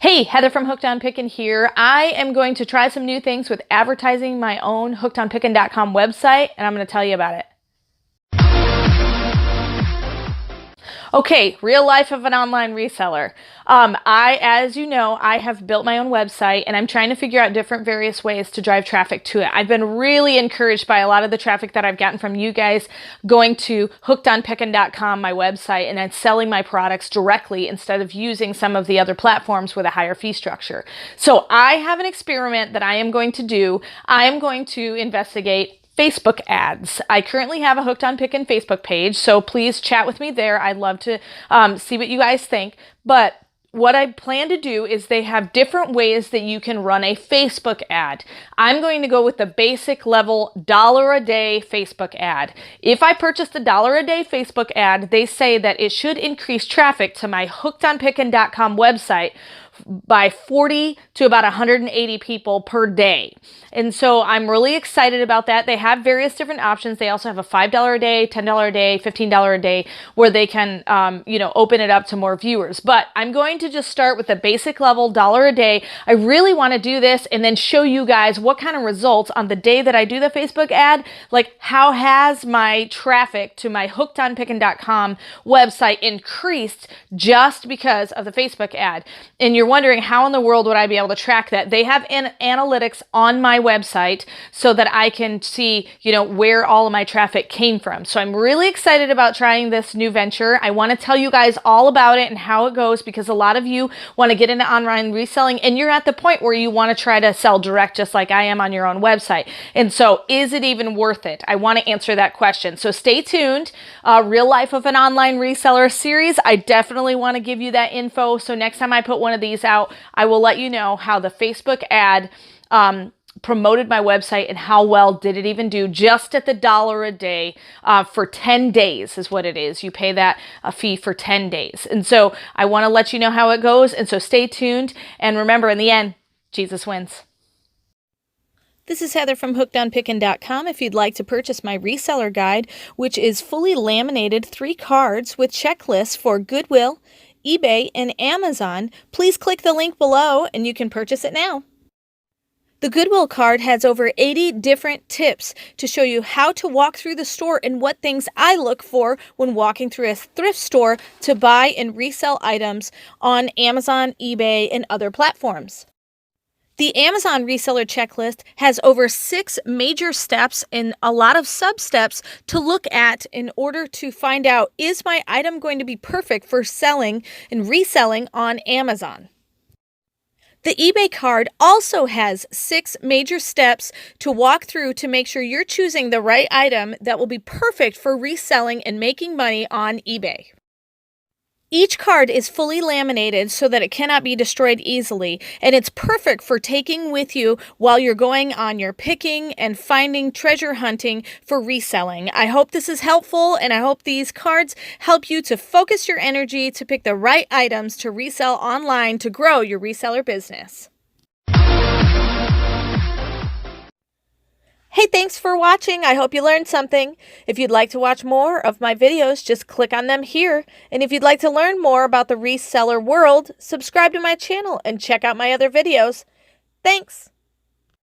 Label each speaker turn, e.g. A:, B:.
A: Hey, Heather from Hooked on Pickin here. I am going to try some new things with advertising my own hookedonpickin.com website, and I'm going to tell you about it. Okay, real life of an online reseller. As you know, I have built my own website and I'm trying to figure out different various ways to drive traffic to it. I've been really encouraged by a lot of the traffic that I've gotten from you guys going to hookedonpickin.com, my website, and then selling my products directly instead of using some of the other platforms with a higher fee structure. So I have an experiment that I am going to do. I am going to investigate Facebook ads. I currently have a Hooked on Pickin Facebook page, so please chat with me there. I'd love to see what you guys think. But what I plan to do is they have different ways that you can run a Facebook ad. I'm going to go with the basic level $1 a day Facebook ad. If I purchase the $1 a day Facebook ad, they say that it should increase traffic to my hookedonpickin.com website by 40 to about 180 people per day. And so I'm really excited about that. They have various different options. They also have a $5 a day, $10 a day, $15 a day where they can, open it up to more viewers. But I'm going to just start with the basic level $1 a day. I really want to do this and then show you guys what kind of results on the day that I do the Facebook ad, like how has my traffic to my hookedonpickin.com website increased just because of the Facebook ad. And you're wondering how in the world would I be able to track that? They have analytics on my website so that I can see, where all of my traffic came from. So I'm really excited about trying this new venture. I want to tell you guys all about it and how it goes because a lot of you want to get into online reselling and you're at the point where you want to try to sell direct just like I am on your own website. And so is it even worth it? I want to answer that question. So stay tuned. Real life of an online reseller series. I definitely want to give you that info. So next time I put one of these out, I will let you know how the Facebook ad promoted my website and how well did it even do just at the $1 a day for 10 days is what it is. You pay that a fee for 10 days. And so I want to let you know how it goes. And so stay tuned. And remember, in the end, Jesus wins. This is Heather from hookedonpickin.com. If you'd like to purchase my reseller guide, which is fully laminated 3 cards with checklists for Goodwill, eBay, and Amazon, please click the link below and you can purchase it now. The Goodwill card has over 80 different tips to show you how to walk through the store and what things I look for when walking through a thrift store to buy and resell items on Amazon, eBay, and other platforms. The Amazon reseller checklist has over 6 major steps and a lot of sub-steps to look at in order to find out, is my item going to be perfect for selling and reselling on Amazon? The eBay card also has 6 major steps to walk through to make sure you're choosing the right item that will be perfect for reselling and making money on eBay. Each card is fully laminated so that it cannot be destroyed easily, and it's perfect for taking with you while you're going on your picking and finding treasure hunting for reselling. I hope this is helpful, and I hope these cards help you to focus your energy to pick the right items to resell online to grow your reseller business. Hey, thanks for watching. I hope you learned something. If you'd like to watch more of my videos, just click on them here. And if you'd like to learn more about the reseller world, subscribe to my channel and check out my other videos. Thanks.